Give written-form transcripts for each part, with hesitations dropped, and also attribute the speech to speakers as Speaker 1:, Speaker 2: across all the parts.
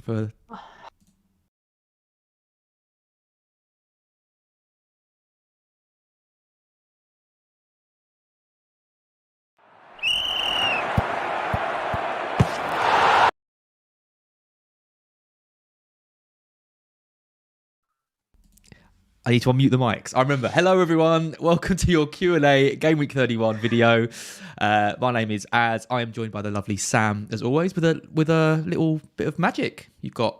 Speaker 1: for. I need to unmute the mics. I remember. Hello, everyone. Welcome to your Q&A Gameweek 31 video. My name is Az. I am joined by the lovely Sam, as always, with a little bit of magic you've got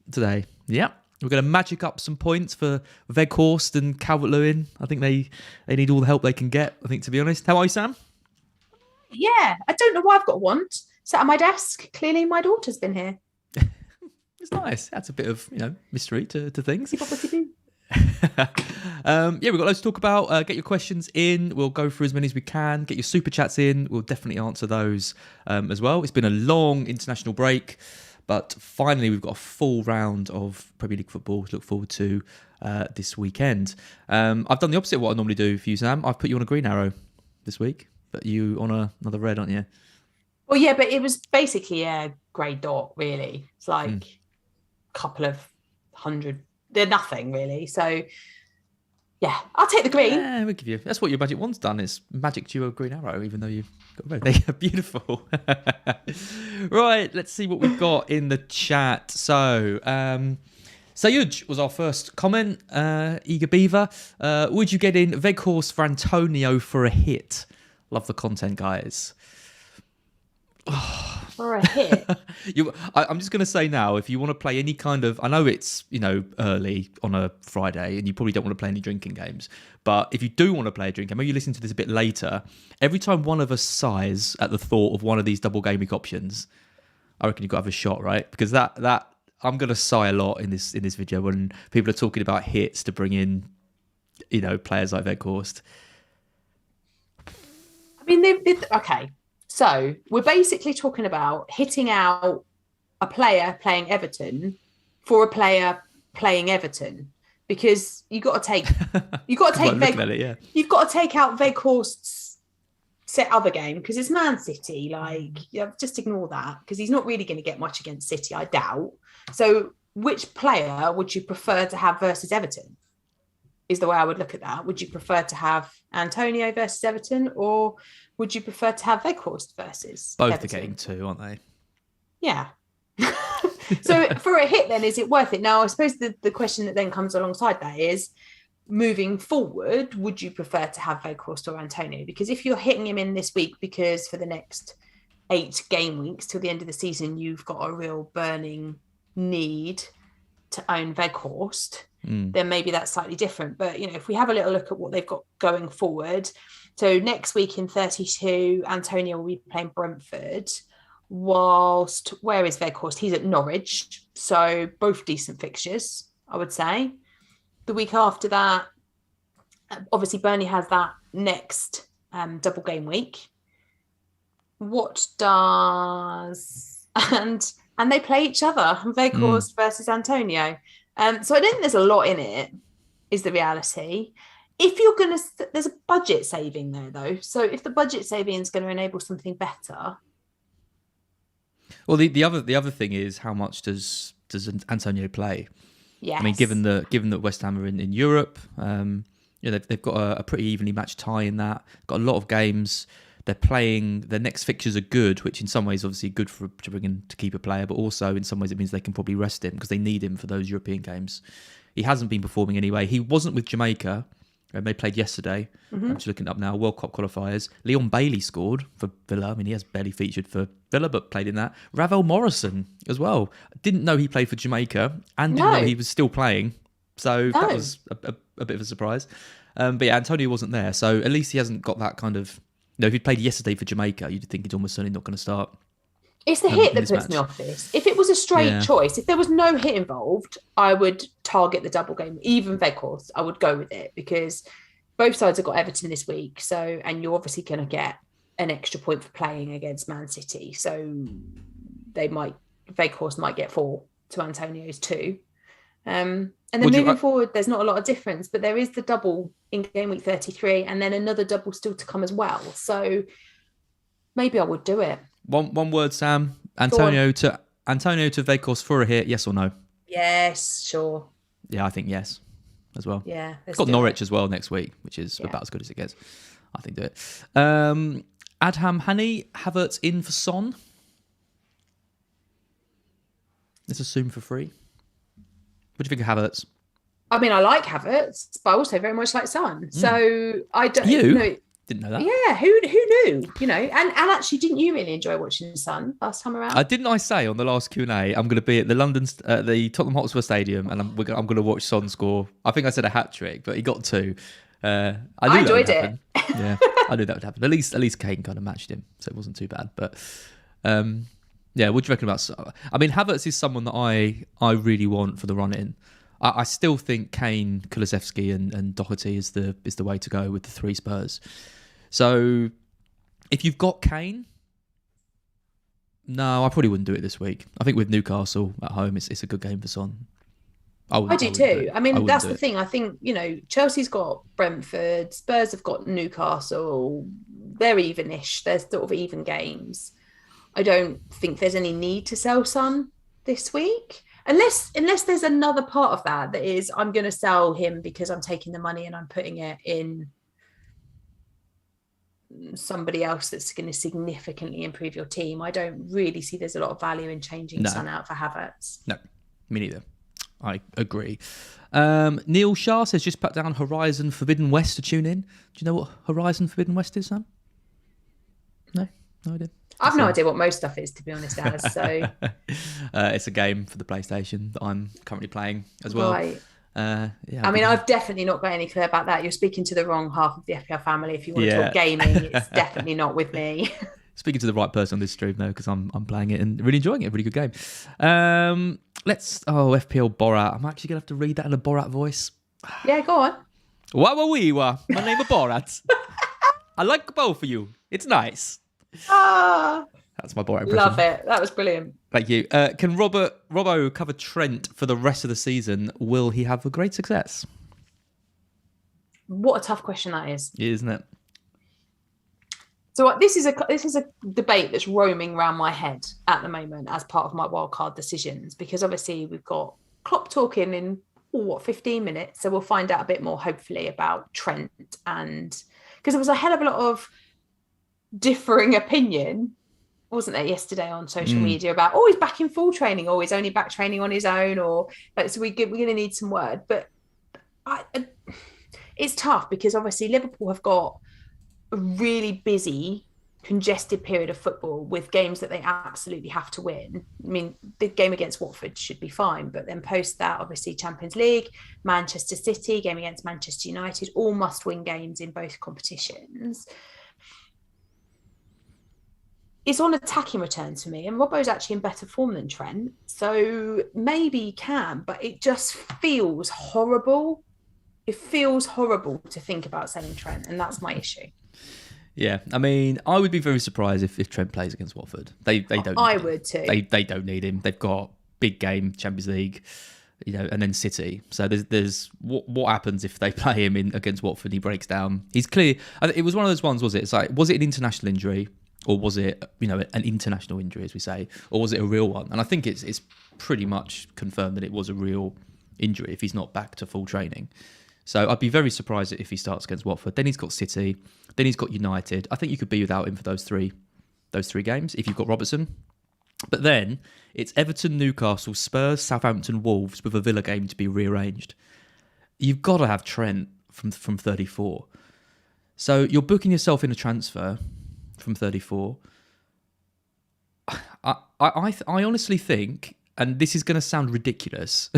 Speaker 1: today. Yeah, we're going to magic up some points for Weghorst and Calvert-Lewin. I think they need all the help they can get, I think, to be honest. How are you, Sam?
Speaker 2: Yeah, I don't know why I've got one sat at my desk. Clearly, my daughter's been here.
Speaker 1: It's nice. That's a bit of mystery to things. We've got loads to talk about. Get your questions in. We'll go through as many as we can. Get your super chats in. We'll definitely answer those as well. It's been a long international break, but finally we've got a full round of Premier League football to look forward to this weekend. I've done the opposite of what I normally do for you, Sam. I've put you on a green arrow this week, but you on another red, aren't you?
Speaker 2: Well, yeah, but it was basically a grey dot, really. It's like a couple of hundred. They're nothing, really. So, yeah, I'll take the green.
Speaker 1: Yeah, we'll give you. That's what your Magic One's done, is magic you a green arrow, even though you've got red. They're beautiful. Right, let's see what we've got in the chat. So, Sayuj was our first comment. Eager Beaver. Would you get in Weghorst for Antonio for a hit? Love the content, guys.
Speaker 2: For a hit.
Speaker 1: I'm just going to say now, if you want to play any kind of, I know it's early on a Friday and you probably don't want to play any drinking games, but if you do want to play a drinking game, maybe you listen to this a bit later, every time one of us sighs at the thought of one of these double game week options, I reckon you've got to have a shot, right? Because that I'm going to sigh a lot in this video when people are talking about hits to bring in players like Weghorst.
Speaker 2: I mean, okay. So we're basically talking about hitting out a player playing Everton for a player playing Everton, because you've got to take you've got to take out Weghorst's set other game, because it's Man City. Just ignore that, because he's not really going to get much against City, I doubt. So which player would you prefer to have versus Everton? Is the way I would look at that. Would you prefer to have Antonio versus Everton, or would you prefer to have Weghorst versus
Speaker 1: Both
Speaker 2: Everton?
Speaker 1: are getting two, aren't they?
Speaker 2: Yeah. So for a hit, then, is it worth it? Now, I suppose the question that then comes alongside that is, moving forward, would you prefer to have Weghorst or Antonio? Because if you're hitting him in this week, because for the next 8 game weeks till the end of the season, you've got a real burning need to own Weghorst, then maybe that's slightly different. But, if we have a little look at what they've got going forward, so next week in 32, Antonio will be playing Brentford, whilst, where is Weghorst? He's at Norwich. So both decent fixtures, I would say. The week after that, obviously Burnley has that next double game week. And they play each other, Weghorst versus Antonio. So I don't think there's a lot in it, is the reality. If you're going to, there's a budget saving there, though. So if the budget saving is going to enable something better.
Speaker 1: Well, the other thing is, how much does Antonio play?
Speaker 2: Yes.
Speaker 1: I mean, given that West Ham are in Europe, they've got a pretty evenly matched tie in that. Got a lot of games. They're playing. Their next fixtures are good, which in some ways obviously good to bring in to keep a player, but also in some ways it means they can probably rest him because they need him for those European games. He hasn't been performing anyway. He wasn't with Jamaica. They played yesterday. I'm just looking up now. World Cup qualifiers. Leon Bailey scored for Villa. I mean, he has barely featured for Villa, but played in that. Ravel Morrison as well. Didn't know he played for Jamaica and didn't know he was still playing. So that was a bit of a surprise. But yeah, Antonio wasn't there. So at least he hasn't got that kind of... if he'd played yesterday for Jamaica, you'd think he's almost certainly not going to start.
Speaker 2: It's the hit that puts me off this. If it was a straight choice, if there was no hit involved, I would target the double game. Even Weghorst, I would go with it, because both sides have got Everton this week. So, and you're obviously going to get an extra point for playing against Man City. So Weghorst might get 4 to Antonio's 2. And then moving forward, there's not a lot of difference, but there is the double in game week 33, and then another double still to come as well. So maybe I would do it.
Speaker 1: One word, Sam. Antonio to Antonio to Vegas for a hit, yes or no?
Speaker 2: Yes, sure.
Speaker 1: Yeah, I think yes as well.
Speaker 2: Yeah.
Speaker 1: It's got Norwich as well next week, which is about as good as it gets. I think do it. Adham Hani, Havertz in for Son. Let's assume for free. What do you think of Havertz?
Speaker 2: I mean, I like Havertz, but I also very much like Son. So I don't
Speaker 1: know. Didn't know that.
Speaker 2: Yeah, who knew? You know, and actually, didn't you really enjoy watching Son last time around?
Speaker 1: Didn't I say on the last Q&A I'm going to be at the the Tottenham Hotspur Stadium and I'm going to watch Son score. I think I said a hat trick, but he got 2. I enjoyed it. Yeah, I knew that would happen. At least Kane kind of matched him, so it wasn't too bad. But yeah, what do you reckon about? I mean, Havertz is someone that I really want for the run in. I still think Kane, Kulusevski, and Doherty is the way to go with the 3 Spurs. So if you've got Kane, no, I probably wouldn't do it this week. I think with Newcastle at home, it's a good game for Son.
Speaker 2: I do too. I mean, that's the thing. I think, you know, Chelsea's got Brentford, Spurs have got Newcastle. They're evenish. They're sort of even games. I don't think there's any need to sell Son this week. Unless there's another part of that is I'm going to sell him because I'm taking the money and I'm putting it in somebody else that's going to significantly improve your team. I don't really see there's a lot of value in changing Son out for Havertz.
Speaker 1: No, me neither. I agree. Neil Shah says just put down Horizon Forbidden West to tune in. Do you know what Horizon Forbidden West is, Sam? No idea.
Speaker 2: I've no idea what most stuff is, to be honest, Alice. So
Speaker 1: it's a game for the PlayStation that I'm currently playing as well.
Speaker 2: Right.
Speaker 1: Yeah.
Speaker 2: I mean, I've definitely not got any clue about that. You're speaking to the wrong half of the FPL family. If you want to talk gaming, it's definitely not with me.
Speaker 1: Speaking to the right person on this stream though, because I'm playing it and really enjoying it. Really good game. FPL Borat. I'm actually gonna have to read that in a Borat voice.
Speaker 2: Yeah, go on.
Speaker 1: My name is Borat. I like both of you. It's nice. That's my Borat impression.
Speaker 2: Love it. That was brilliant.
Speaker 1: Thank you. Can Robbo cover Trent for the rest of the season? Will he have a great success?
Speaker 2: What a tough question that is.
Speaker 1: Yeah, isn't it?
Speaker 2: So this is a debate that's roaming around my head at the moment as part of my wildcard decisions, because obviously we've got Klopp talking in 15 minutes, so we'll find out a bit more hopefully about Trent, and because there was a hell of a lot of differing opinion, wasn't there, yesterday on social media about he's back in full training, or he's only back training on his own, or like, so we're going to need some word. But it's tough because obviously Liverpool have got a really busy, congested period of football with games that they absolutely have to win. I mean, the game against Watford should be fine, but then post that, obviously Champions League, Manchester City, game against Manchester United, all must-win games in both competitions. It's on attacking returns for me, and Robbo's actually in better form than Trent, so maybe he can, but it just feels horrible. It feels horrible to think about selling Trent, and that's my issue.
Speaker 1: Yeah, I mean, I would be very surprised if Trent plays against Watford. They don't.
Speaker 2: I would too.
Speaker 1: They don't need him. They've got big game, Champions League, and then City. So there's what happens if they play him in against Watford? He breaks down. He's clear. It was one of those ones, was it? It's like, was it an international injury? Or was it, an international injury, as we say, or was it a real one? And I think it's pretty much confirmed that it was a real injury if he's not back to full training. So I'd be very surprised if he starts against Watford. Then he's got City, then he's got United. I think you could be without him for those three games if you've got Robertson. But then it's Everton, Newcastle, Spurs, Southampton, Wolves with a Villa game to be rearranged. You've got to have Trent from 34. So you're booking yourself in a transfer from 34. I honestly think, and this is going to sound ridiculous,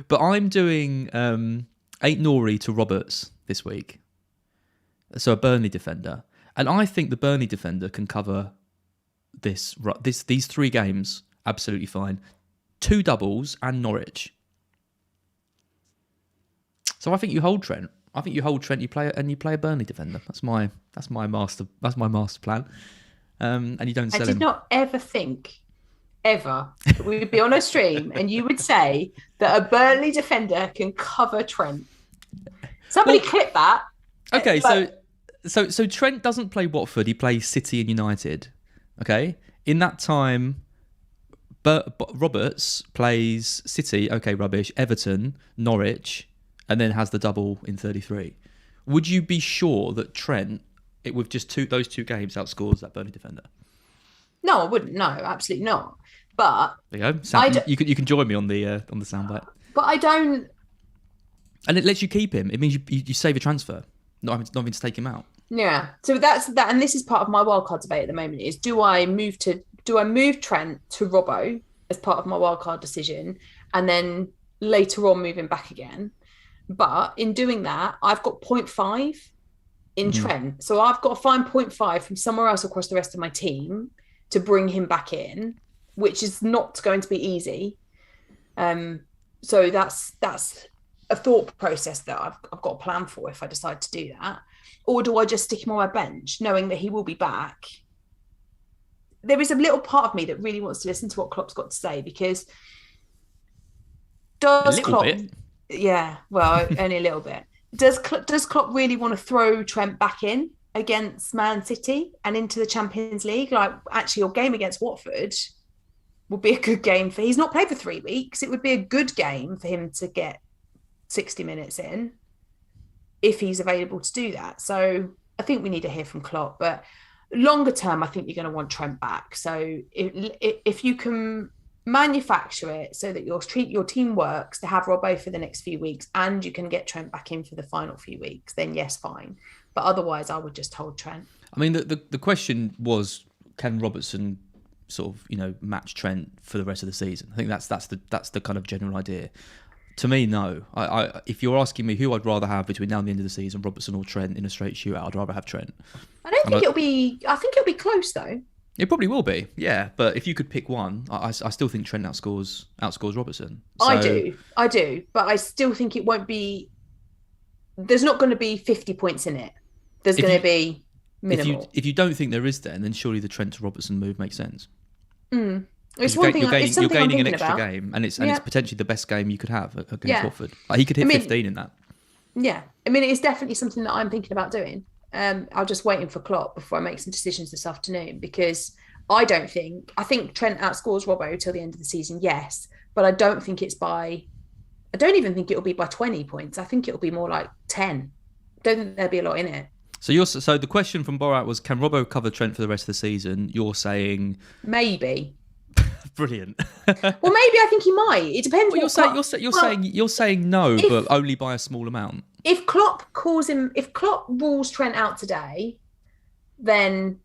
Speaker 1: but I'm doing 8 Nori to Roberts this week. So a Burnley defender. And I think the Burnley defender can cover these 3 games absolutely fine. 2 doubles and Norwich. So I think you hold Trent. You play a Burnley defender. That's my master plan. And you don't sell him.
Speaker 2: I did not ever think that we would be on a stream and you would say that a Burnley defender can cover Trent. Somebody clip that.
Speaker 1: Okay, so Trent doesn't play Watford. He plays City and United. Okay, in that time, But Roberts plays City, okay, rubbish, Everton, Norwich, and then has the double in 33. Would you be sure that Trent, with just those two games, outscores that Burnley defender?
Speaker 2: No, I wouldn't. No, absolutely not. But
Speaker 1: There you go. You can join me on the soundbite.
Speaker 2: But I don't.
Speaker 1: And it lets you keep him. It means you save a transfer, not having to take him out.
Speaker 2: Yeah. So that's that, and this is part of my wildcard debate at the moment: is do I move Trent to Robbo as part of my wildcard decision, and then later on move him back again? But in doing that, I've got 0.5 in Trent, so I've got to find 0.5 from somewhere else across the rest of my team to bring him back in, which is not going to be easy. So that's a thought process that I've got a plan for if I decide to do that. Or do I just stick him on my bench, knowing that he will be back? There is a little part of me that really wants to listen to what Klopp's got to say, because does Klopp... bit. Yeah, well, only a little bit. Does Klopp really want to throw Trent back in against Man City and into the Champions League? Like, actually, your game against Watford would be a good game for... He's not played for 3 weeks. It would be a good game for him to get 60 minutes in if he's available to do that. So I think we need to hear from Klopp. But longer term, I think you're going to want Trent back. So if you can manufacture it so that your team works to have Robbo for the next few weeks and you can get Trent back in for the final few weeks, then yes, fine. But otherwise, I would just hold Trent. I
Speaker 1: mean, the question was, can Robertson sort of, match Trent for the rest of the season? I think that's the kind of general idea. To me, no. I if you're asking me who I'd rather have between now and the end of the season, Robertson or Trent in a straight shootout, I'd rather have Trent.
Speaker 2: I think it'll be close though.
Speaker 1: It probably will be, yeah. But if you could pick one, I still think Trent outscores Robertson.
Speaker 2: So, I do. But I still think it won't be... There's not going to be 50 points in it. There's going to be minimal.
Speaker 1: If you don't think there is then surely the Trent to Robertson move makes sense.
Speaker 2: It's one thing.
Speaker 1: You're gaining an extra game, and it's potentially the best game you could have against Watford. Like, he could hit 15 in that.
Speaker 2: Yeah, I mean, it's definitely something that I'm thinking about doing. I'm just waiting for Klopp before I make some decisions this afternoon, because I think Trent outscores Robbo till the end of the season, yes, but I don't think it's by... I don't even think it'll be by 20 points. I think it'll be more like 10. Don't think there'll be a lot in it.
Speaker 1: So the question from Borat was, can Robbo cover Trent for the rest of the season? You're saying
Speaker 2: maybe.
Speaker 1: Brilliant.
Speaker 2: Well, maybe I think he might. It depends.
Speaker 1: Well, you're saying no, but only by a small amount.
Speaker 2: If Klopp rules Trent out today, then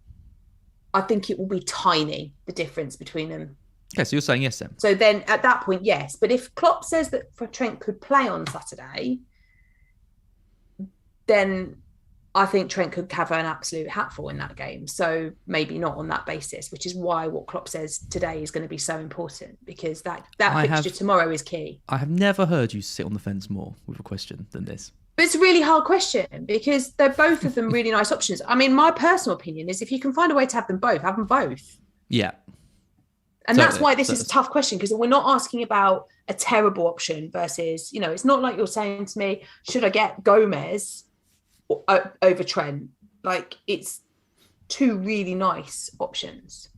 Speaker 2: I think it will be tiny, the difference between them.
Speaker 1: Okay, so you're saying yes then.
Speaker 2: So then at that point, yes. But if Klopp says that Trent could play on Saturday, then I think Trent could have an absolute hatful in that game. So maybe not on that basis, which is why what Klopp says today is going to be so important, because that fixture tomorrow is key.
Speaker 1: I have never heard you sit on the fence more with a question than this.
Speaker 2: But it's a really hard question, because they're both of them really nice options. I mean, my personal opinion is if you can find a way to have them both. Yeah. And that's why this is a tough question, because we're not asking about a terrible option versus, it's not like you're saying to me, should I get Gomez over Trent? Like, it's two really nice options.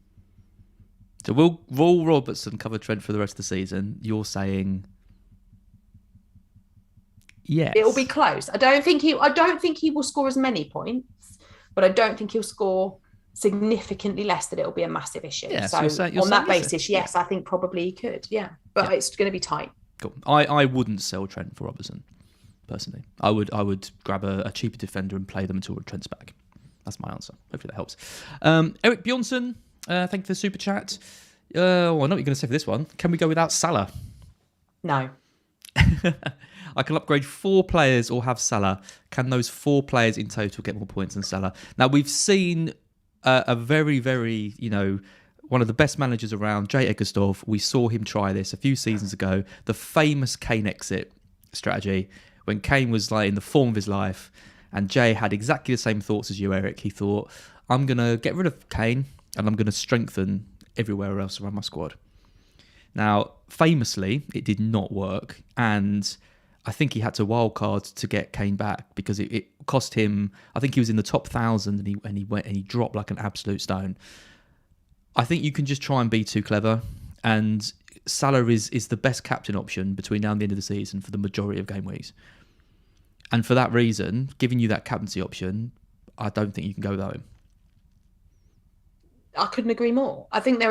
Speaker 1: So will Robertson cover Trent for the rest of the season? You're saying yes.
Speaker 2: It'll be close. I don't think he will score as many points, but I don't think he'll score significantly less that it'll be a massive issue. Yeah, so on that basis, yes, I think probably he could. Yeah, but it's going to be tight.
Speaker 1: Cool. I wouldn't sell Trent for Robertson. Personally, I would grab a cheaper defender and play them until Trent's back. That's my answer. Hopefully that helps. Eric Bjornsson, thank you for the super chat. I know what you're going to say for this one. Can we go without Salah?
Speaker 2: No.
Speaker 1: I can upgrade 4 players or have Salah. Can those 4 players in total get more points than Salah? Now, we've seen a very, very, one of the best managers around, Jay Eggestov. We saw him try this a few seasons ago. The famous Kane exit strategy, when Kane was like in the form of his life, and Jay had exactly the same thoughts as you, Eric. He thought, I'm going to get rid of Kane and I'm going to strengthen everywhere else around my squad. Now, famously, it did not work, and I think he had to wildcard to get Kane back, because it cost him, I think he was in the top 1,000 and he dropped like an absolute stone. I think you can just try and be too clever And Salah is the best captain option between now and the end of the season for the majority of game weeks. And for that reason, giving you that captaincy option, I don't think you can go without him.
Speaker 2: I couldn't agree more. I think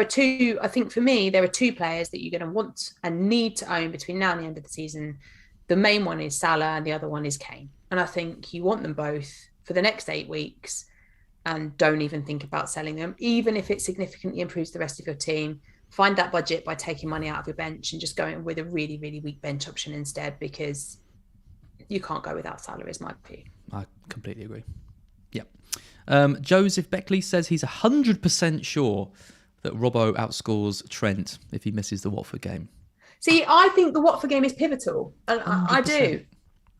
Speaker 2: for me, there are two players that you're going to want and need to own between now and the end of the season. The main one is Salah and the other one is Kane. And I think you want them both for the next 8 weeks and don't even think about selling them, even if it significantly improves the rest of your team. Find that budget by taking money out of your bench and just going with a really, really weak bench option instead, because you can't go without Salah, is my view.
Speaker 1: I completely agree. Yeah. Joseph Beckley says he's 100% sure that Robbo outscores Trent if he misses the Watford game.
Speaker 2: See, I think the Watford game is pivotal. And I do.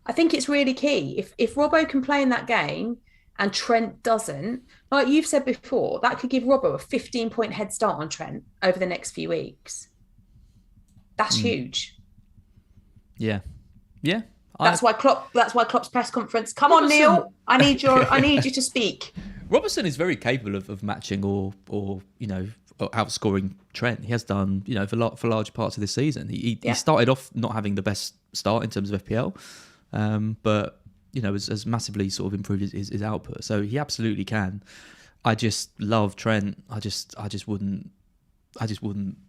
Speaker 2: I think it's really key. If Robbo can play in that game and Trent doesn't, like you've said before, that could give Robbo a 15-point head start on Trent over the next few weeks. That's huge.
Speaker 1: Yeah. Yeah.
Speaker 2: That's why Klopp's press conference. Come on, Neil. I need you to speak.
Speaker 1: Robertson is very capable of matching or outscoring Trent. He has done, for large parts of this season. He started off not having the best start in terms of FPL, but has massively sort of improved his output. So he absolutely can. I just love Trent. I just wouldn't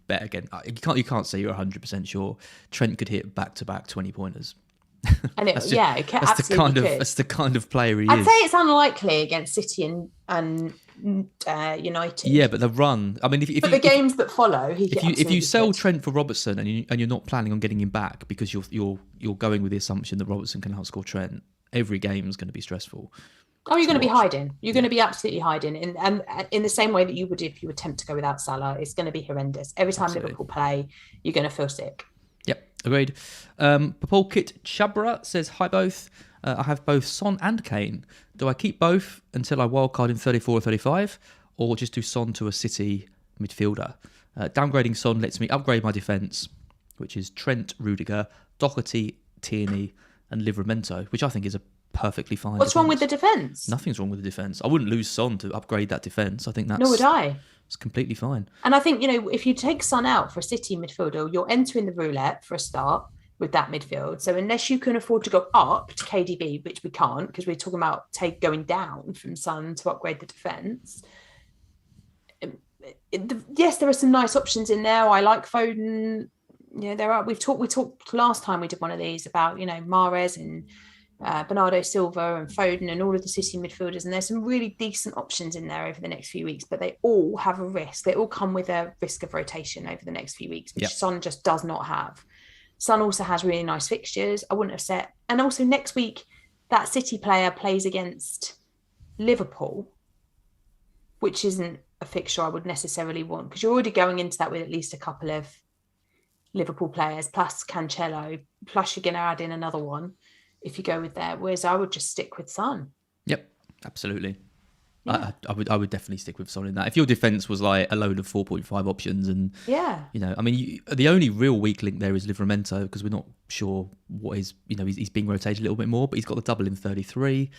Speaker 1: bet again. You can't say you're 100% sure Trent could hit back-to-back 20-pointers.
Speaker 2: And that's
Speaker 1: the kind of player he is.
Speaker 2: I'd say it's unlikely against City and United.
Speaker 1: Yeah, but the run. I mean,
Speaker 2: the games that follow,
Speaker 1: if you sell Trent for Robertson and you're not planning on getting him back because you're going with the assumption that Robertson can outscore Trent, every game is going to be stressful.
Speaker 2: Oh, you're going to be hiding. You're going to be absolutely hiding, and in the same way that you would if you attempt to go without Salah, it's going to be horrendous. Every time Liverpool play, you're going to feel sick.
Speaker 1: Yep, agreed. Popolkit Chabra says, hi both. I have both Son and Kane. Do I keep both until I wildcard in 34 or 35, or just do Son to a City midfielder? Downgrading Son lets me upgrade my defence, which is Trent, Rudiger, Doherty, Tierney, and Livramento, which I think is a perfectly fine
Speaker 2: What's
Speaker 1: defense.
Speaker 2: wrong with the defence?
Speaker 1: Nothing's wrong with the defence. I wouldn't lose Son to upgrade that defence. I think that's...
Speaker 2: Nor would I.
Speaker 1: It's completely fine.
Speaker 2: And I think, if you take Son out for a City midfielder, you're entering the roulette for a start with that midfield. So unless you can afford to go up to KDB, which we can't, because we're talking about going down from Son to upgrade the defence. Yes, there are some nice options in there. I like Foden. There are. We talked last time we did one of these about, Mahrez and Bernardo Silva and Foden and all of the City midfielders, and there's some really decent options in there over the next few weeks, but they all have a risk. They all come with a risk of rotation over the next few weeks, which Son just does not have. Son also has really nice fixtures. I wouldn't have set. And also next week, that City player plays against Liverpool, which isn't a fixture I would necessarily want, because you're already going into that with at least a couple of Liverpool players, plus Cancelo, plus you're going to add in another one if you go with there. Whereas I would just stick with Son. Yep,
Speaker 1: absolutely. Yeah. I would definitely stick with Son in that. If your defence was like a load of 4.5 options and, the only real weak link there is Livramento, because we're not sure what is, he's being rotated a little bit more, but he's got the double in 33.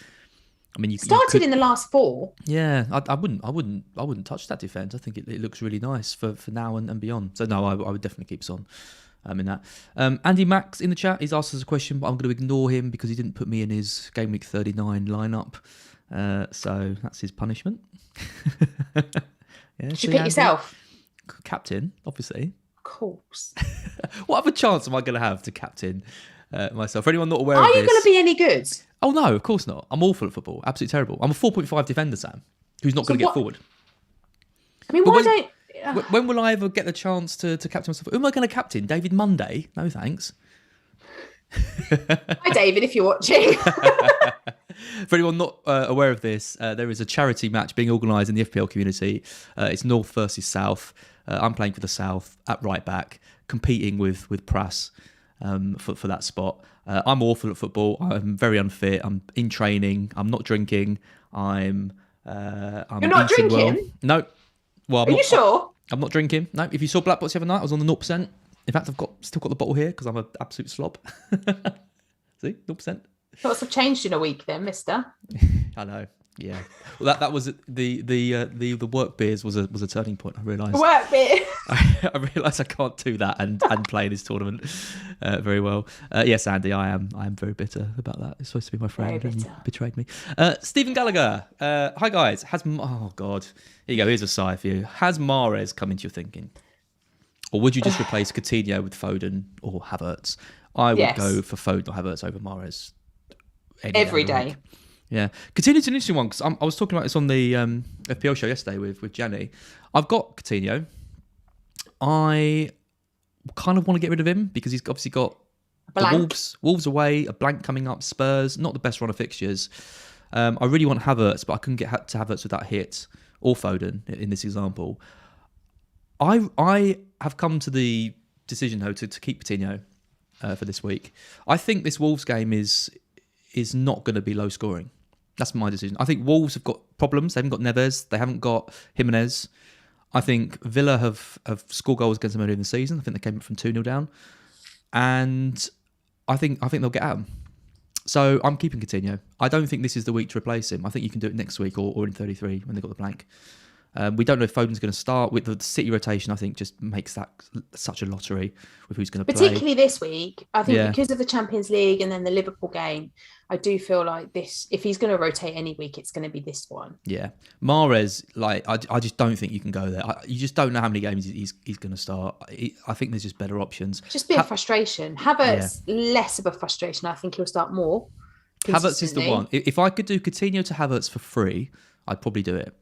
Speaker 1: I mean, you
Speaker 2: started in the last 4.
Speaker 1: Yeah, I wouldn't touch that defence. I think it looks really nice for now and beyond. So no, I would definitely keep Son in that. Andy Max in the chat, he's asked us a question, but I'm going to ignore him because he didn't put me in his Game Week 39 lineup. So that's his punishment.
Speaker 2: Did you pick yourself?
Speaker 1: Captain, obviously.
Speaker 2: Of course.
Speaker 1: What other chance am I going to have to captain myself? For anyone not aware
Speaker 2: of this...
Speaker 1: Are
Speaker 2: you going to be any good?
Speaker 1: Oh, no, of course not. I'm awful at football. Absolutely terrible. I'm a 4.5 defender, Sam, who's not going to get forward.
Speaker 2: I mean,
Speaker 1: when will I ever get the chance to captain myself? Who am I going to captain? David Monday? No, thanks.
Speaker 2: Hi, David, if you're watching.
Speaker 1: For anyone not aware of this, there is a charity match being organised in the FPL community. It's North versus South. I'm playing for the South at right back, competing with Pras for that spot. I'm awful at football. I'm very unfit. I'm in training. I'm not drinking. I'm
Speaker 2: You're not drinking?
Speaker 1: Well. No. Well,
Speaker 2: Are you sure?
Speaker 1: I'm not drinking. No. If you saw Black Box the other night, I was on the 0%. In fact, I've still got the bottle here because I'm an absolute slob. See, 0%.
Speaker 2: Lots have changed in a week, then, Mister.
Speaker 1: I know. Yeah. Well, that was the work beers was a turning point. I realised.
Speaker 2: Work beer.
Speaker 1: I realise I can't do that and play in this tournament very well. Yes, Andy, I am very bitter about that. It's supposed to be my friend, and you betrayed me. Stephen Gallagher, hi guys. Oh God, here you go. Here's a sigh for you. Has Mahrez come into your thinking, or would you just replace Coutinho with Foden or Havertz? I would go for Foden or Havertz over Mahrez
Speaker 2: every day.
Speaker 1: Yeah, Coutinho's an interesting one because I was talking about this on the FPL show yesterday with Jenny. I've got Coutinho. I kind of want to get rid of him because he's obviously got the Wolves away, a blank coming up, Spurs, not the best run of fixtures. I really want Havertz, but I couldn't get to Havertz without hit or Foden in this example. I have come to the decision, though, to keep Coutinho for this week. I think this Wolves game is not going to be low scoring. That's my decision. I think Wolves have got problems. They haven't got Neves. They haven't got Jimenez. I think Villa have scored goals against them earlier in the season. I think they came from 2-0 down. And I think they'll get at them. So I'm keeping Coutinho. I don't think this is the week to replace him. I think you can do it next week or in 33 when they've got the blank. We don't know if Foden's going to start. With the City rotation, I think just makes that such a lottery with who's going to play.
Speaker 2: Particularly this week, I think because of the Champions League and then the Liverpool game, I do feel like this, if he's going to rotate any week, it's going to be this one.
Speaker 1: Yeah. Mahrez, I just don't think you can go there. You just don't know how many games he's going to start. I think there's just better options.
Speaker 2: Just be a frustration. Havertz, less of a frustration. I think he'll start more.
Speaker 1: Havertz is the one. If I could do Coutinho to Havertz for free, I'd probably do it.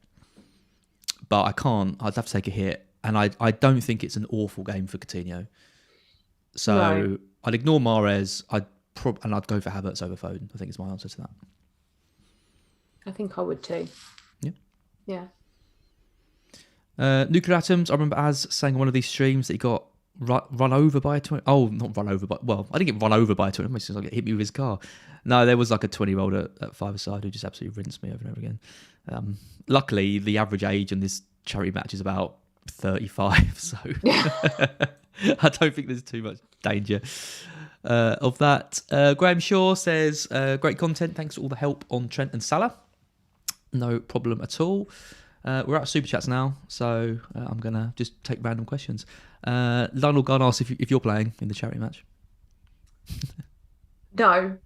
Speaker 1: But I can't. I'd have to take a hit. And I don't think it's an awful game for Coutinho. So I'd ignore Mahrez. I'd go for Havertz over Foden. I think is my answer to that.
Speaker 2: I think I would too.
Speaker 1: Yeah. Nuclear Atoms. I remember Az saying on one of these streams that he got run over by a 20. Oh, not run over, but I didn't get run over by a 20. It like hit me with his car. No, there was like a 20-year-old at five-a-side who just absolutely rinsed me over and over again. Luckily, the average age in this charity match is about 35, so I don't think there's too much danger of that. Graham Shaw says, great content. Thanks for all the help on Trent and Salah. No problem at all. We're out of Super Chats now, so I'm going to just take random questions. Lionel Gunn asks if you're playing in the charity match.
Speaker 2: No,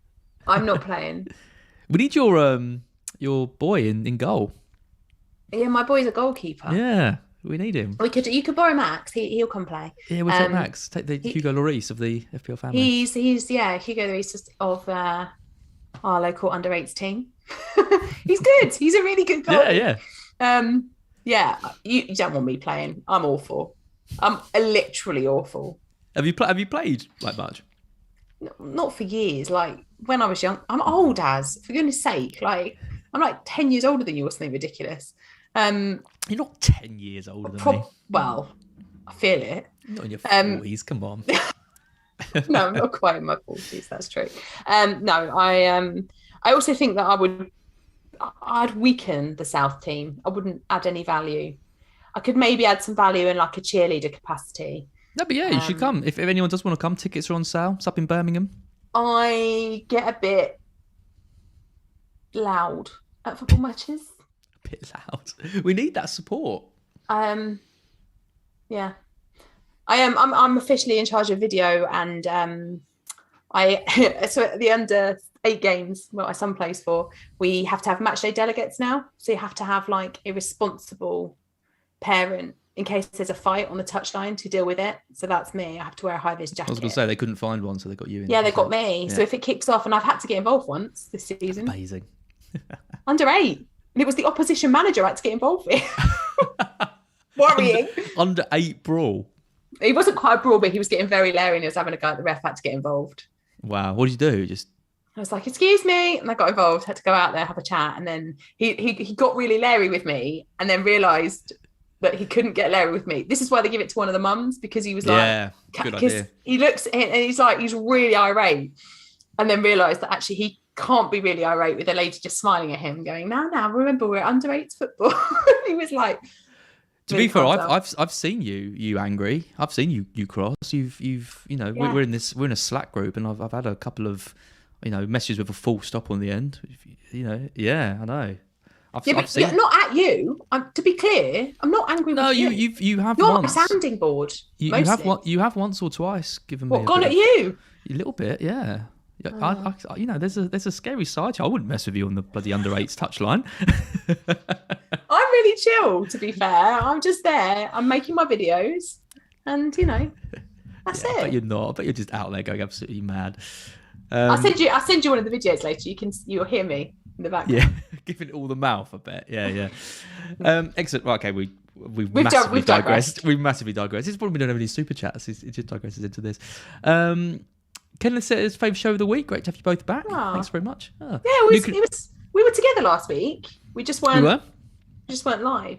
Speaker 2: I'm not playing.
Speaker 1: We need your boy in goal.
Speaker 2: Yeah, my boy's a goalkeeper.
Speaker 1: Yeah, we need him.
Speaker 2: You could borrow Max. He'll come play.
Speaker 1: Yeah, we'll take Max. Take the Hugo Lloris of the FPL family.
Speaker 2: He's Hugo Lloris of our local under-8s team. He's good. He's a really good goalie. Yeah. You don't want me playing. I'm awful. I'm literally awful.
Speaker 1: Have you played like much?
Speaker 2: Not for years. Like when I was young, I'm old as, for goodness sake. Like I'm like 10 years older than you or something ridiculous.
Speaker 1: You're not 10 years older than me.
Speaker 2: Well, I feel it.
Speaker 1: Not in your 40s, come on.
Speaker 2: No, I'm not quite in my 40s, that's true. No, I also think that I'd weaken the South team. I wouldn't add any value. I could maybe add some value in like a cheerleader capacity.
Speaker 1: No, but yeah, you should come. If anyone does want to come, tickets are on sale. It's up in Birmingham. I
Speaker 2: get a bit loud at football matches.
Speaker 1: A bit loud. We need that support.
Speaker 2: Yeah. I'm officially in charge of video, and so at the under 8 games, my son plays for, we have to have matchday delegates now. So you have to have like a responsible parent in case there's a fight on the touchline to deal with it. So that's me. I have to wear a high-vis jacket.
Speaker 1: I was going to say, they couldn't find one, so they got you in.
Speaker 2: Yeah, they got me. Yeah. So if it kicks off, and I've had to get involved once this season.
Speaker 1: Amazing.
Speaker 2: Under 8. And it was the opposition manager I had to get involved with. Worrying.
Speaker 1: Under 8 brawl.
Speaker 2: He wasn't quite a brawl, but he was getting very leery and he was having a go at the ref. I had to get involved.
Speaker 1: Wow. What did you do?
Speaker 2: I was like, excuse me. And I got involved, had to go out there, have a chat. And then he got really leery with me and then realised that he couldn't get leery with me. This is why they give it to one of the mums, because he was like,
Speaker 1: good idea.
Speaker 2: He looks and he's really irate. And then realised that actually he can't be really irate with a lady just smiling at him going, now, remember we're under 8s football. He was like,
Speaker 1: to be fair, I've seen you angry. I've seen you cross. We're in a Slack group, and I've had a couple of messages with a full stop on the end. I know. I've seen.
Speaker 2: Not at you. To be clear, I'm not angry with you.
Speaker 1: No, you have
Speaker 2: You're
Speaker 1: once.
Speaker 2: my sounding board.
Speaker 1: You have once or twice given me.
Speaker 2: What, gone at you?
Speaker 1: A little bit, yeah. There's a scary side to you. I wouldn't mess with you on the bloody under 8s touchline.
Speaker 2: I'm really chill, to be fair. I'm just there. I'm making my videos, and that's it.
Speaker 1: But you're not. But you're just out there going absolutely mad.
Speaker 2: I'll send you one of the videos later. You'll hear me in the background.
Speaker 1: Yeah, giving it all the mouth. I bet. Yeah. Excellent. Right, okay, we've massively digressed. We've massively digressed. It's probably we don't have any super chats. It just digresses into this. Ken Lasseter's favourite show of the week. Great to have you both back.
Speaker 2: Oh.
Speaker 1: Thanks very much. Oh.
Speaker 2: Yeah, we were together last week. We just weren't.
Speaker 1: We were?
Speaker 2: We just weren't live.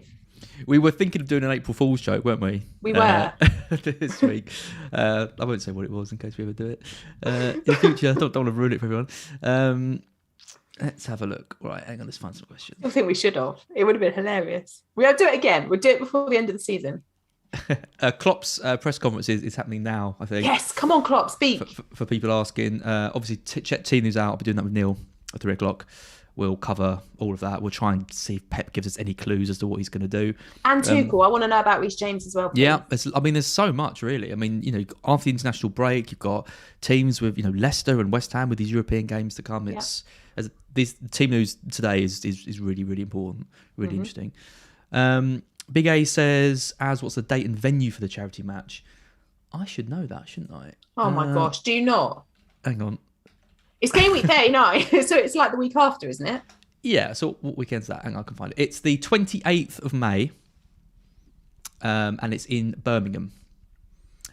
Speaker 1: We were thinking of doing an April Fool's joke, weren't we?
Speaker 2: We were.
Speaker 1: This week. I won't say what it was in case we ever do it. In the future, I don't want to ruin it for everyone. Let's have a look. Right, hang on, let's find some questions.
Speaker 2: I think we should have. It would have been hilarious. We'll do it again. We'll do it before the end of the season.
Speaker 1: Klopp's press conference is happening now, I think.
Speaker 2: Yes, come on, Klopp, speak.
Speaker 1: For people asking. Obviously, Tino's out. I'll be doing that with Neil at 3 o'clock. We'll cover all of that. We'll try and see if Pep gives us any clues as to what he's going to do.
Speaker 2: And Tuchel. I want to know about Reece James as well, please.
Speaker 1: Yeah, there's so much, really. I mean, after the international break, you've got teams with, Leicester and West Ham with these European games to come. This team news today is really, really important, really interesting. Big A says, what's the date and venue for the charity match? I should know that, shouldn't I?
Speaker 2: Oh my gosh, do you not?
Speaker 1: Hang on.
Speaker 2: It's game week 39, so it's like the week after, isn't it?
Speaker 1: Yeah, so what weekend's that? Hang on, I can find it. It's the 28th of May, and it's in Birmingham.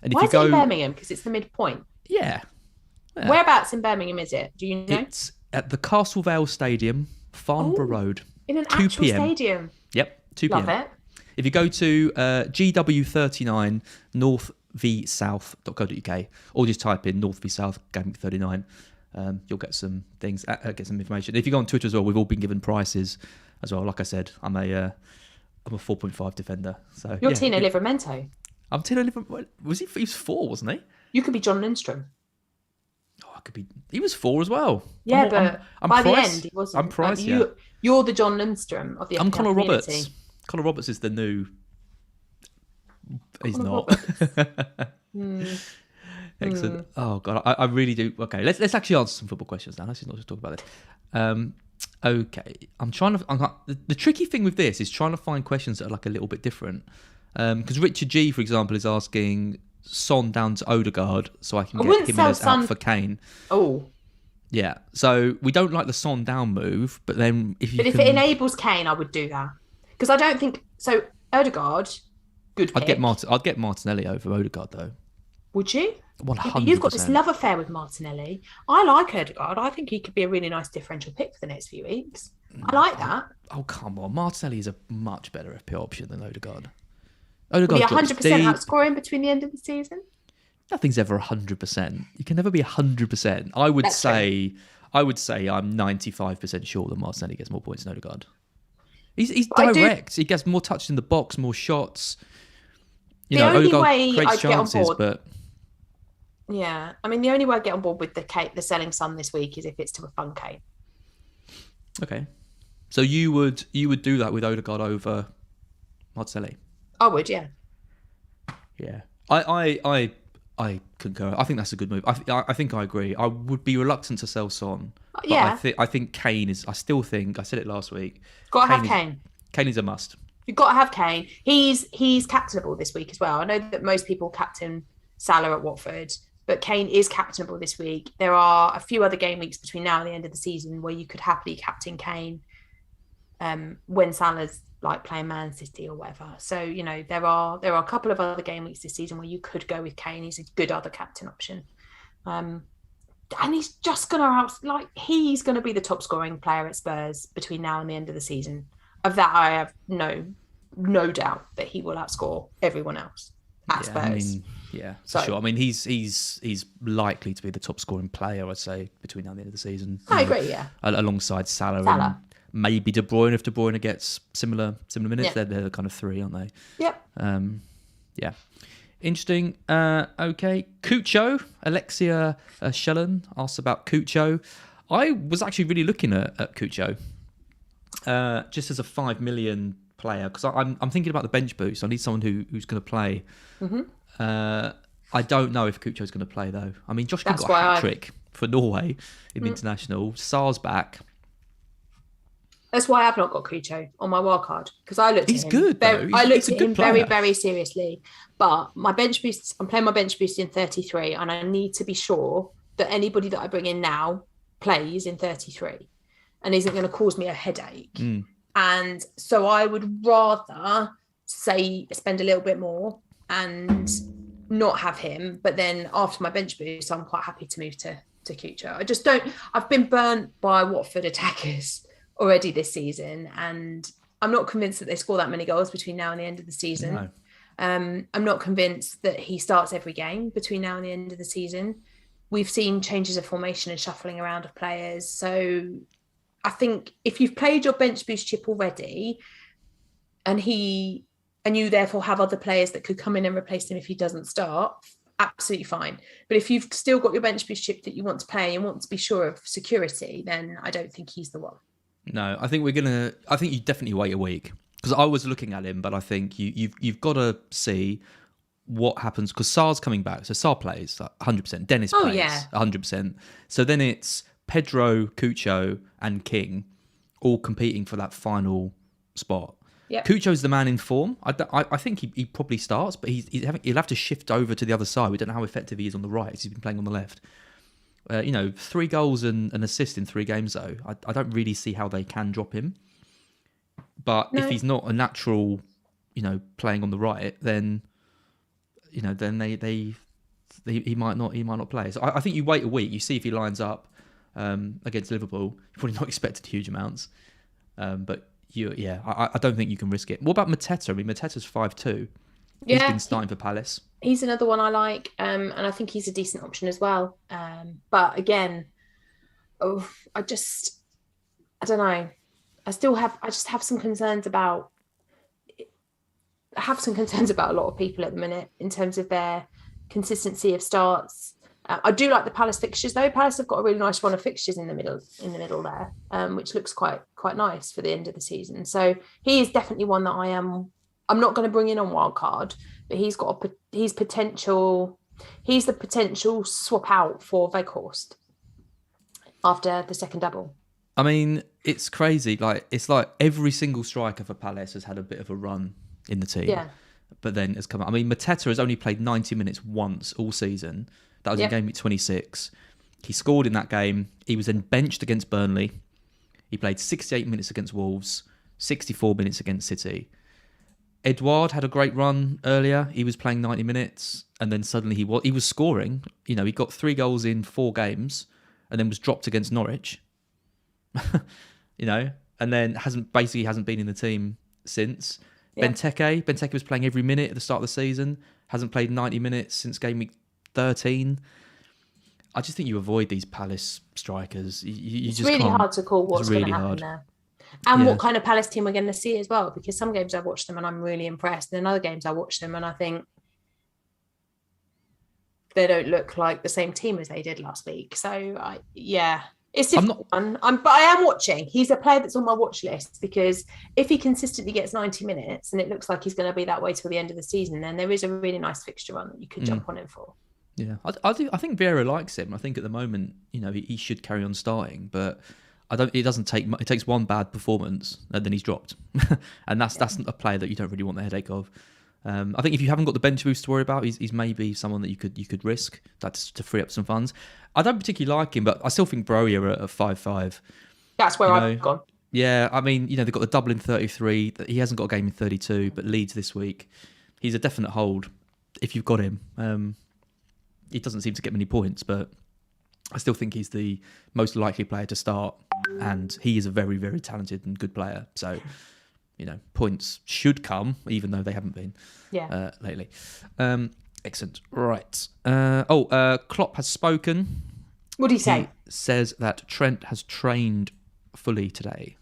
Speaker 1: And if
Speaker 2: Why
Speaker 1: you
Speaker 2: is
Speaker 1: go
Speaker 2: it in Birmingham? Because it's the midpoint.
Speaker 1: Yeah.
Speaker 2: Whereabouts in Birmingham is it? Do you know?
Speaker 1: It's at the Castlevale Stadium, Farnborough Road.
Speaker 2: In an
Speaker 1: 2
Speaker 2: actual
Speaker 1: p.m.
Speaker 2: stadium.
Speaker 1: Yep, 2 p.m.
Speaker 2: Love it.
Speaker 1: If you go to GW39 northvsouth.co.uk or just type in North v South Gameweek 39, you'll get some things, get some information. If you go on Twitter as well, we've all been given prices as well. Like I said, I'm a 4.5 defender. So
Speaker 2: you're Tino Livramento.
Speaker 1: I'm Tino Livramento. He was 4, wasn't he?
Speaker 2: You could be John Lindstrom.
Speaker 1: Oh, I could be. He was 4 as well.
Speaker 2: Yeah, I'm by the end, he wasn't.
Speaker 1: I'm Price.
Speaker 2: You're the John Lindstrom of the FPL
Speaker 1: I'm Connor
Speaker 2: community.
Speaker 1: Roberts. Connor Roberts is the new. He's not. Excellent. Oh god, I really do. Okay, let's actually answer some football questions now. Let's not just talk about this. Okay, I'm trying to. The tricky thing with this is trying to find questions that are like a little bit different. Because Richard G, for example, is asking Son down to Odegaard so I can get Jimenez out for Kane.
Speaker 2: Oh.
Speaker 1: Yeah, so we don't like the Son down move, but then if it
Speaker 2: enables Kane, I would do that because I don't think so. Odegaard, good pick.
Speaker 1: I'd get Martinelli over Odegaard though.
Speaker 2: Would you?
Speaker 1: 100%.
Speaker 2: You've got this love affair with Martinelli. I like Odegaard. I think he could be a really nice differential pick for the next few weeks. I like that.
Speaker 1: Oh come on, Martinelli is a much better FPL option than Odegaard.
Speaker 2: Will he 100% outscoring between the end of the season?
Speaker 1: Nothing's ever 100%. You can never be 100%. I would say I'm 95% sure that Martinelli gets more points than Odegaard. He's direct. He gets more touches in the box, more shots.
Speaker 2: The only way
Speaker 1: creates chances,
Speaker 2: get on board,
Speaker 1: but
Speaker 2: yeah, I mean the only way I get on board with the selling Son this week is if it's to a fun Kane.
Speaker 1: Okay, so you would do that with Odegaard over Martinelli?
Speaker 2: I would, yeah.
Speaker 1: Yeah, I concur. I think that's a good move. I think I agree. I would be reluctant to sell Son.
Speaker 2: Yeah.
Speaker 1: I think Kane is. I still think. I said it last week.
Speaker 2: Got to have Kane.
Speaker 1: Kane is a must.
Speaker 2: You've got to have Kane. He's captainable this week as well. I know that most people captain Salah at Watford, but Kane is captainable this week. There are a few other game weeks between now and the end of the season where you could happily captain Kane when Salah's like playing Man City or whatever. So, there are a couple of other game weeks this season where you could go with Kane. He's a good other captain option. And he's just he's going to be the top scoring player at Spurs between now and the end of the season. Of that, I have no doubt that he will outscore everyone else at Spurs.
Speaker 1: Sure. I mean, he's likely to be the top scoring player, I'd say, between now and the end of the season.
Speaker 2: I agree, yeah.
Speaker 1: Alongside Salah. And maybe De Bruyne, if De Bruyne gets similar minutes.
Speaker 2: Yep.
Speaker 1: They're the kind of three, aren't they?
Speaker 2: Yep.
Speaker 1: Yeah. Interesting. Okay. Cucho, Alexia Shellen asks about Cucho. I was actually really looking at Cucho. Just as a 5 million player, because I'm thinking about the bench boost. I need someone who's going to play. I don't know if Kucho's going to play though. I mean, Josh King got a hat trick for Norway in the international. Sar's back.
Speaker 2: That's why I've not got Kucho on my wildcard, because I looked at him.
Speaker 1: He's good though.
Speaker 2: I looked at him very, very seriously. But my bench boost, I'm playing my bench boost in 33, and I need to be sure that anybody that I bring in now plays in 33 and isn't going to cause me a headache. And so I would rather say spend a little bit more and not have him. But then after my bench boost, I'm quite happy to move to Kucho. I just don't. I've been burnt by Watford attackers already this season, and I'm not convinced that they score that many goals between now and the end of the season.
Speaker 1: No.
Speaker 2: I'm not convinced that he starts every game between now and the end of the season. We've seen changes of formation and shuffling around of players. So I think if you've played your bench boost chip already and you therefore have other players that could come in and replace him if he doesn't start, absolutely fine. But if you've still got your bench boost chip that you want to play and want to be sure of security, then I don't think he's the one.
Speaker 1: No, I think you definitely wait a week, because I was looking at him, but I think you've got to see what happens, because Sar's coming back. So Sar plays 100%. Dennis plays 100%. So then it's Pedro, Kucho, and King all competing for that final spot.
Speaker 2: Yep.
Speaker 1: Kucho's the man in form. I think he probably starts, but he'll have to shift over to the other side. We don't know how effective he is on the right, because he's been playing on the left. 3 goals and an assist in 3 games, though. I don't really see how they can drop him. But if he's not a natural, playing on the right, then, then he might not play. So I think you wait a week, you see if he lines up against Liverpool. You're probably not expected huge amounts, but I don't think you can risk it. What about Mateta? I mean, Mateta's 5'2". He's been starting for Palace. He's
Speaker 2: another one I like, and I think he's a decent option as well. But again, I don't know. I just have some concerns about. I have some concerns about a lot of people at the minute in terms of their consistency of starts. I do like the Palace fixtures though. Palace have got a really nice run of fixtures in the middle there, which looks quite nice for the end of the season. So he is definitely one that I'm not going to bring in on wildcard, but he's the potential swap out for Weghorst after the second double.
Speaker 1: I mean, it's crazy. It's like every single striker for Palace has had a bit of a run in the team.
Speaker 2: Yeah.
Speaker 1: But then has come out. I mean, Mateta has only played 90 minutes once all season. That was in Gameweek 26. He scored in that game. He was then benched against Burnley. He played 68 minutes against Wolves, 64 minutes against City. Edouard had a great run earlier. He was playing 90 minutes, and then suddenly he was scoring. He got 3 goals in 4 games, and then was dropped against Norwich. And then hasn't been in the team since. Yeah. Benteke was playing every minute at the start of the season. Hasn't played 90 minutes since game week 13. I just think you avoid these Palace strikers. It's
Speaker 2: really hard to call what's going to happen there. And what kind of Palace team we're going to see as well, because some games I've watched them and I'm really impressed, and then other games I watch them and I think they don't look like the same team as they did last week. So it's difficult. But I am watching. He's a player that's on my watch list, because if he consistently gets 90 minutes and it looks like he's going to be that way till the end of the season, then there is a really nice fixture run that you could jump on him for.
Speaker 1: Yeah, I think Vieira likes him. I think at the moment, he should carry on starting, but it takes one bad performance and then he's dropped. And that's a player that you don't really want the headache of. I think if you haven't got the bench boost to worry about, he's maybe someone that you could risk to free up some funds. I don't particularly like him, but I still think Broja at 5'5".
Speaker 2: That's where I've gone.
Speaker 1: Yeah, I mean, they've got the double in 33. He hasn't got a game in 32, but Leeds this week. He's a definite hold if you've got him. He doesn't seem to get many points, but I still think he's the most likely player to start, and he is a very, very talented and good player. So, points should come, even though they haven't been lately. Excellent. Right. Klopp has spoken.
Speaker 2: What did he say?
Speaker 1: He says that Trent has trained fully today.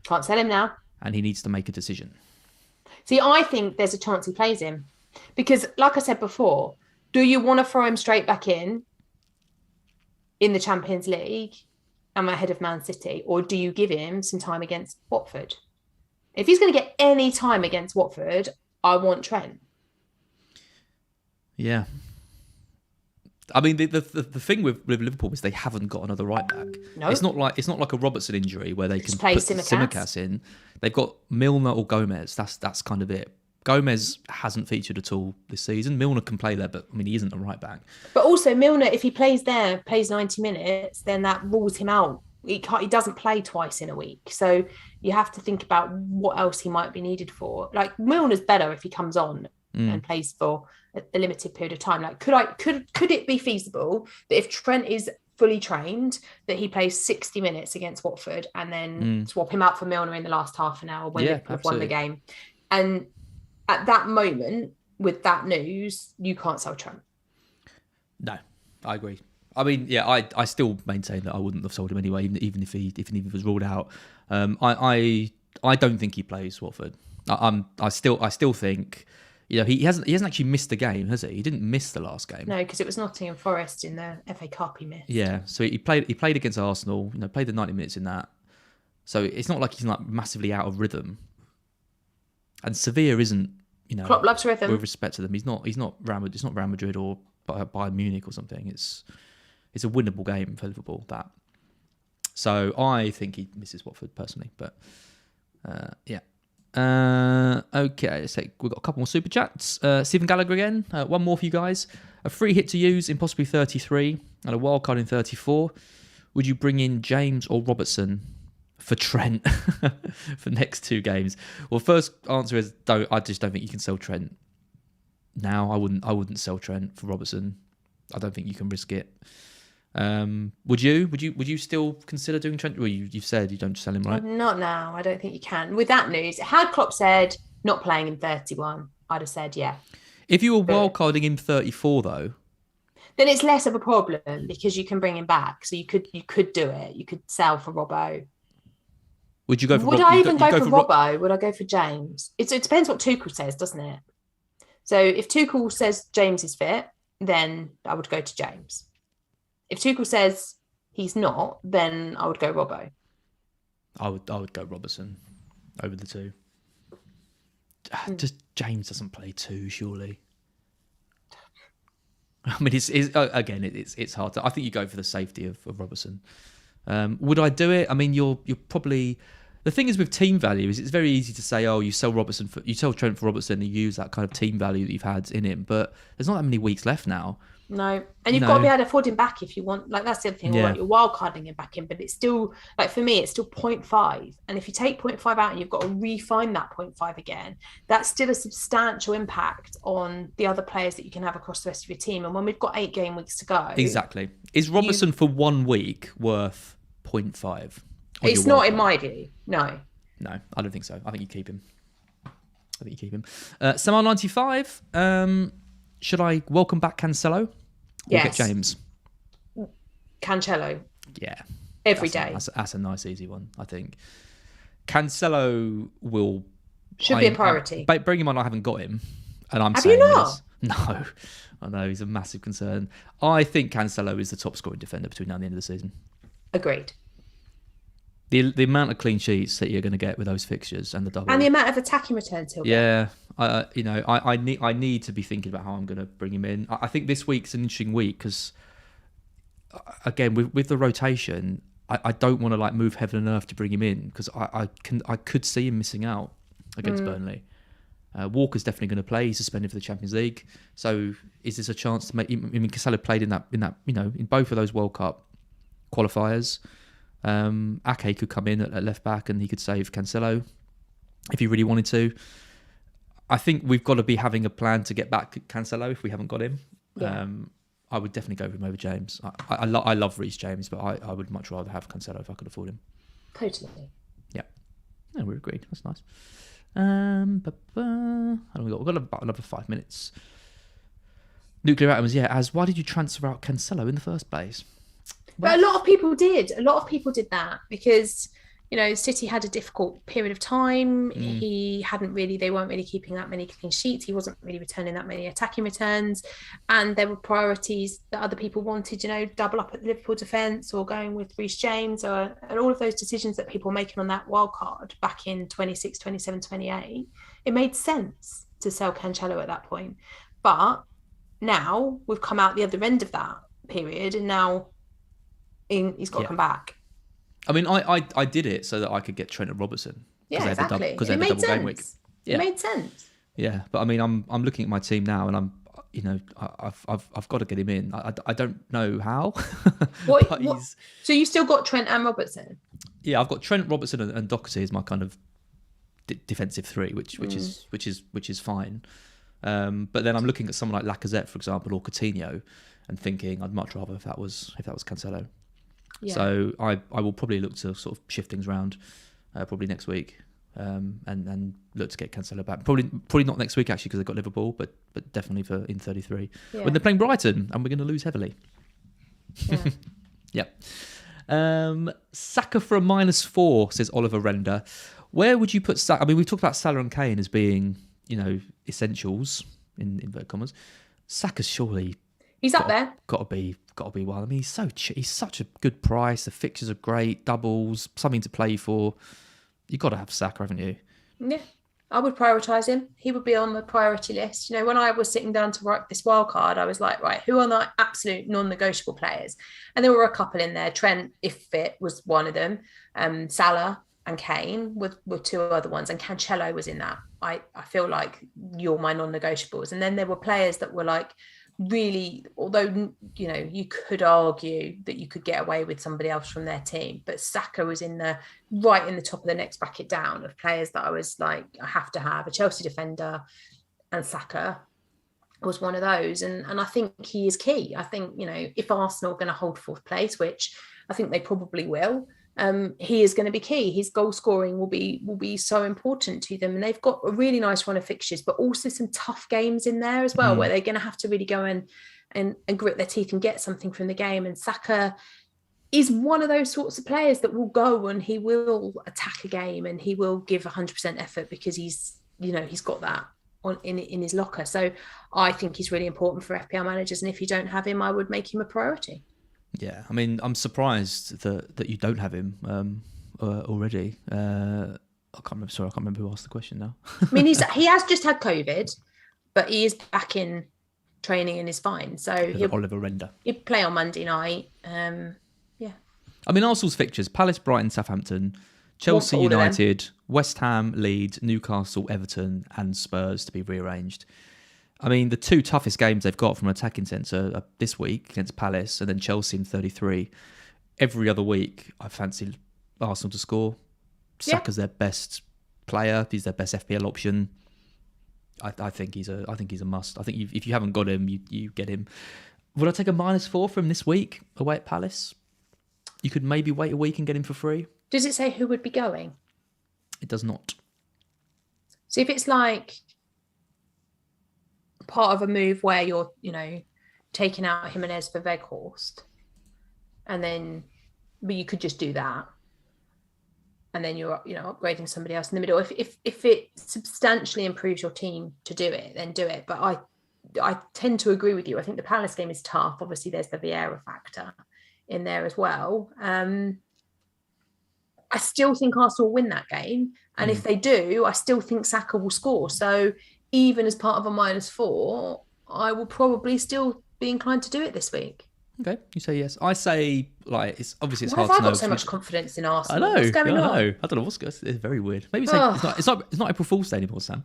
Speaker 2: Can't sell him now.
Speaker 1: And he needs to make a decision.
Speaker 2: See, I think there's a chance he plays him. Because, like I said before, do you want to throw him straight back in the Champions League? am ahead of Man City, or do you give him some time against Watford? If he's going to get any time against Watford, I want Trent.
Speaker 1: Yeah. I mean, the thing with Liverpool is they haven't got another right back.
Speaker 2: No.
Speaker 1: It's not like a Robertson injury where they can
Speaker 2: play
Speaker 1: put
Speaker 2: Tsimikas.
Speaker 1: Tsimikas in. They've got Milner or Gomez. That's kind of it. Gomez hasn't featured at all this season. Milner can play there, but I mean, he isn't a right back.
Speaker 2: But also Milner, if he plays 90 minutes, then that rules him out. He doesn't play twice in a week. So you have to think about what else he might be needed for. Like, Milner's better if he comes on and plays for a limited period of time. Like, could it be feasible that if Trent is fully trained, that he plays 60 minutes against Watford and then swap him out for Milner in the last half an hour when Liverpool have won the game? And at that moment, with that news, you can't sell Trent.
Speaker 1: No, I agree. I mean, yeah, I still maintain that I wouldn't have sold him anyway, even if he was ruled out. I don't think he plays Watford. I still think, you know, he hasn't actually missed a game, has he? He didn't miss the last game.
Speaker 2: No, because it was Nottingham Forest in the FA Cup he missed.
Speaker 1: Yeah, so he played against Arsenal. You know, played the 90 minutes in that. So it's not like he's like massively out of rhythm. And Sevilla isn't, you know,
Speaker 2: Klopp loves rhythm.
Speaker 1: With respect to them, it's not Real Madrid or Bayern Munich or something. It's a winnable game for Liverpool. That. So I think he misses Watford personally, but yeah. Okay, so we've got a couple more super chats. Stephen Gallagher again. One more for you guys. A free hit to use in possibly 33 and a wild card in 34. Would you bring in James or Robertson for Trent for next two games? Well, first answer is I just don't think you can sell Trent now. I wouldn't sell Trent for Robertson. I don't think you can risk it. Would you still consider doing Trent? Well, you've said you don't sell him, right?
Speaker 2: Not now. I don't think you can. With that news, had Klopp said not playing in 31, I'd have said yeah.
Speaker 1: If you were wildcarding in 34 though,
Speaker 2: then it's less of a problem because you can bring him back. So you could do it. You could sell for Robbo.
Speaker 1: Would you go for?
Speaker 2: Would I even go for Robbo? Would I go for James? It depends what Tuchel says, doesn't it? So if Tuchel says James is fit, then I would go to James. If Tuchel says he's not, then I would go Robbo. I
Speaker 1: would go Robertson over the two. Just James doesn't play two, surely. I mean, it's hard to. I think you go for the safety of Robertson. Would I do it? I mean, you're probably. The thing is with team value is it's very easy to say, oh, you sell Trent for Robertson and you use that kind of team value that you've had in him, but there's not that many weeks left now.
Speaker 2: No, and you've got to be able to afford him back if you want. Like, that's the other thing. Yeah. Right, you're wild carding him back in, but it's still, like, for me, it's still 0.5. And if you take 0.5 out and you've got to refine that 0.5 again, that's still a substantial impact on the other players that you can have across the rest of your team. And when we've got 8 game weeks to go,
Speaker 1: exactly, is Robertson for 1 week worth 0.5?
Speaker 2: It's not in my view. No,
Speaker 1: I don't think so. I think you keep him. Samar 95. Should I welcome back Cancelo?
Speaker 2: Yes.
Speaker 1: Get James.
Speaker 2: Cancelo.
Speaker 1: Yeah.
Speaker 2: Every day.
Speaker 1: That's a nice, easy one, I think. Cancelo
Speaker 2: should be a priority.
Speaker 1: Bring him on, I haven't got him. And I'm
Speaker 2: Have
Speaker 1: saying
Speaker 2: you not?
Speaker 1: This. No. I know, he's a massive concern. I think Cancelo is the top scoring defender between now and the end of the season.
Speaker 2: Agreed.
Speaker 1: The amount of clean sheets that you're going to get with those fixtures and the double,
Speaker 2: and the amount of attacking returns he'll get.
Speaker 1: I need to be thinking about how I'm going to bring him in. I think this week's an interesting week because, again, with the rotation, I don't want to like move heaven and earth to bring him in because I could see him missing out against Burnley. Walker's definitely going to play. He's suspended for the Champions League. So is this a chance to make? I mean, Cancelo played in that in both of those World Cup qualifiers. Ake could come in at left back and he could save Cancelo if he really wanted to. I think we've got to be having a plan to get back Cancelo if we haven't got him. Yeah. I would definitely go with him over James. I love Reece James, but I would much rather have Cancelo if I could afford him.
Speaker 2: Totally.
Speaker 1: Yeah. No, we agreed. That's nice. We've got about another 5 minutes. Nuclear atoms, why did you transfer out Cancelo in the first place?
Speaker 2: But a lot of people did. A lot of people did that because City had a difficult period of time. They weren't really keeping that many clean sheets. He wasn't really returning that many attacking returns. And there were priorities that other people wanted, double up at the Liverpool defence or going with Reece James and all of those decisions that people were making on that wild card back in 26, 27, 28. It made sense to sell Cancelo at that point. But now we've come out the other end of that period and now he's got to come back.
Speaker 1: I mean, I did it so that I could get Trent and Robertson.
Speaker 2: Yeah, exactly.
Speaker 1: Because they had a double game week.
Speaker 2: Yeah. It made sense.
Speaker 1: Yeah, but I mean, I'm looking at my team now, and I've got to get him in. I don't know how.
Speaker 2: So you still got Trent and Robertson?
Speaker 1: Yeah, I've got Trent, Robertson, and Doherty as my kind of defensive three, which is fine. But then I'm looking at someone like Lacazette, for example, or Coutinho, and thinking I'd much rather if that was Cancelo. Yeah. So I will probably look to sort of shift things around probably next week and look to get Cancelo back. Probably not next week actually because they've got Liverpool, but definitely for in 33 when they're playing Brighton and we're going to lose heavily. Yeah. Yep. Saka for a -4 says Oliver Render. Where would you put Saka? I mean, we've talked about Salah and Kane as being essentials in inverted commas. Saka's surely.
Speaker 2: He's up there.
Speaker 1: Got to be well. I mean, he's such a good price. The fixtures are great, doubles, something to play for. You've got to have Saka, haven't you?
Speaker 2: Yeah, I would prioritise him. He would be on the priority list. When I was sitting down to write this wild card, I was like, right, who are the absolute non-negotiable players? And there were a couple in there. Trent, if fit, was one of them. Salah and Kane were two other ones, and Cancelo was in that. I feel like you're my non-negotiables. And then there were players that were like, really, although you could argue that you could get away with somebody else from their team, but Saka was right in the top of the next bracket down of players that I was like, I have to have a Chelsea defender, and Saka was one of those. And I think he is key. I think if Arsenal are going to hold fourth place, which I think they probably will, he is going to be key. His goal scoring will be so important to them, and they've got a really nice run of fixtures, but also some tough games in there as well, where they're going to have to really go and grit their teeth and get something from the game. And Saka is one of those sorts of players that will go and he will attack a game and he will give 100% effort because he's got that in his locker. So I think he's really important for FPL managers, and if you don't have him, I would make him a priority.
Speaker 1: Yeah, I mean, I'm surprised that you don't have him already. I can't remember who asked the question now.
Speaker 2: I mean, he has just had COVID, but he is back in training and is fine. So
Speaker 1: Oliver Render.
Speaker 2: He'd play on Monday night. Yeah.
Speaker 1: I mean, Arsenal's fixtures: Palace, Brighton, Southampton, Chelsea, United, West Ham, Leeds, Newcastle, Everton, and Spurs to be rearranged. I mean, the two toughest games they've got from an attacking sense are this week against Palace and then Chelsea in 33. Every other week, I fancy Arsenal to score. Saka's their best player. He's their best FPL option. I think he's a must. I think if you haven't got him, you get him. Would I take a -4 from this week away at Palace? You could maybe wait a week and get him for free.
Speaker 2: Does it say who would be going?
Speaker 1: It does not.
Speaker 2: So if it's like part of a move where you're, taking out Jimenez for Weghorst, but you could just do that, and then you're, upgrading somebody else in the middle. If it substantially improves your team to do it, then do it. But I tend to agree with you. I think the Palace game is tough. Obviously, there's the Vieira factor in there as well. I still think Arsenal will win that game, and if they do, I still think Saka will score. So even as part of a -4, I will probably still be inclined to do it this week.
Speaker 1: Okay, you say yes. I say, it's hard to know.
Speaker 2: Why have I got so much confidence in Arsenal?
Speaker 1: I know.
Speaker 2: What's going on?
Speaker 1: I don't know what's going on. It's very weird. Maybe it's not April Fool's Day anymore, Sam.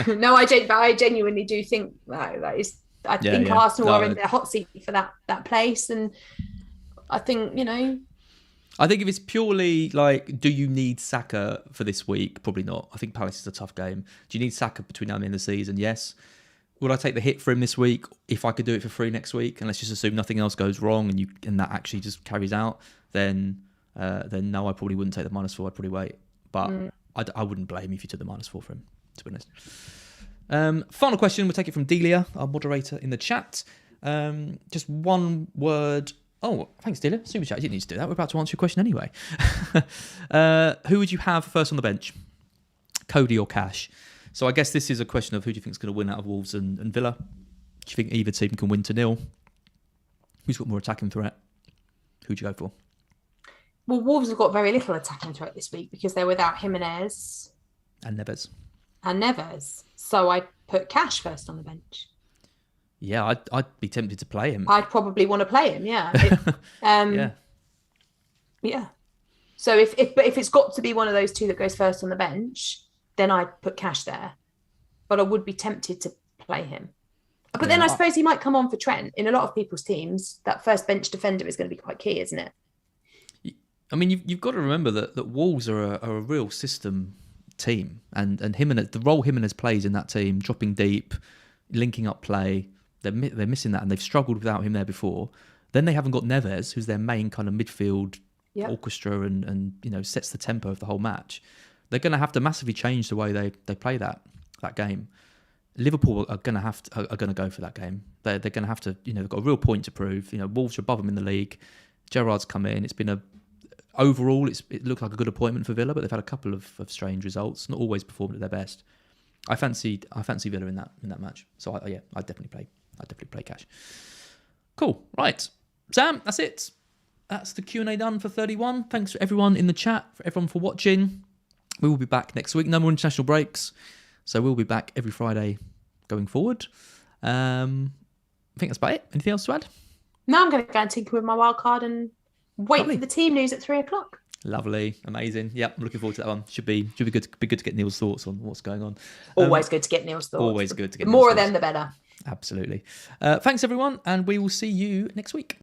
Speaker 2: No, I genuinely do think that is. I think Arsenal are in the hot seat for that place, and I think
Speaker 1: I think if it's purely do you need Saka for this week? Probably not. I think Palace is a tough game. Do you need Saka between now and the end of the season? Yes. Would I take the hit for him this week if I could do it for free next week? And let's just assume nothing else goes wrong and that actually just carries out. Then no, I probably wouldn't take the -4. I'd probably wait. But I wouldn't blame you if you took the -4 for him, to be honest. Final question. We'll take it from Delia, our moderator in the chat. Just one word Oh, thanks, Dylan. Super chat. You didn't need to do that. We're about to answer your question anyway. Who would you have first on the bench? Cody or Cash? So I guess this is a question of who do you think is going to win out of Wolves and Villa? Do you think either team can win 2-0? Who's got more attacking threat? Who'd you go for?
Speaker 2: Well, Wolves have got very little attacking threat this week because they're without Jimenez
Speaker 1: And Neves.
Speaker 2: So I put Cash first on the bench.
Speaker 1: Yeah, I'd be tempted to play him.
Speaker 2: I'd probably want to play him, yeah. Yeah. So if it's got to be one of those two that goes first on the bench, then I'd put Cash there. But I would be tempted to play him. But then I suppose he might come on for Trent. In a lot of people's teams, that first bench defender is going to be quite key, isn't it?
Speaker 1: I mean, you've got to remember that Wolves are a real system team, and Jimenez, the role Jimenez plays in that team, dropping deep, linking up play, they're missing that, and they've struggled without him there before. Then they haven't got Neves, who's their main kind of midfield orchestra and sets the tempo of the whole match. They're going to have to massively change the way they play that game. Liverpool are going to go for that game. They're going to have to, they've got a real point to prove. Wolves are above them in the league. Gerrard's come in. It's been overall, it looked like a good appointment for Villa, but they've had a couple of strange results. Not always performed at their best. I fancy Villa in that match. So I'd definitely play Cash. Cool. Right, Sam. That's it. That's the Q&A done for 31. Thanks for everyone in the chat, for everyone for watching. We will be back next week. No more international breaks, so we'll be back every Friday going forward. I think that's about it. Anything else to add?
Speaker 2: No, I'm going to go and tinker with my wild card and wait for the team news at 3:00.
Speaker 1: Lovely, amazing. Yep, I'm looking forward to that one. Should be good to get Neil's thoughts on what's going on.
Speaker 2: Always good to get Neil's thoughts.
Speaker 1: Always good to get
Speaker 2: the more of them, the better.
Speaker 1: Absolutely. Thanks everyone, and we will see you next week.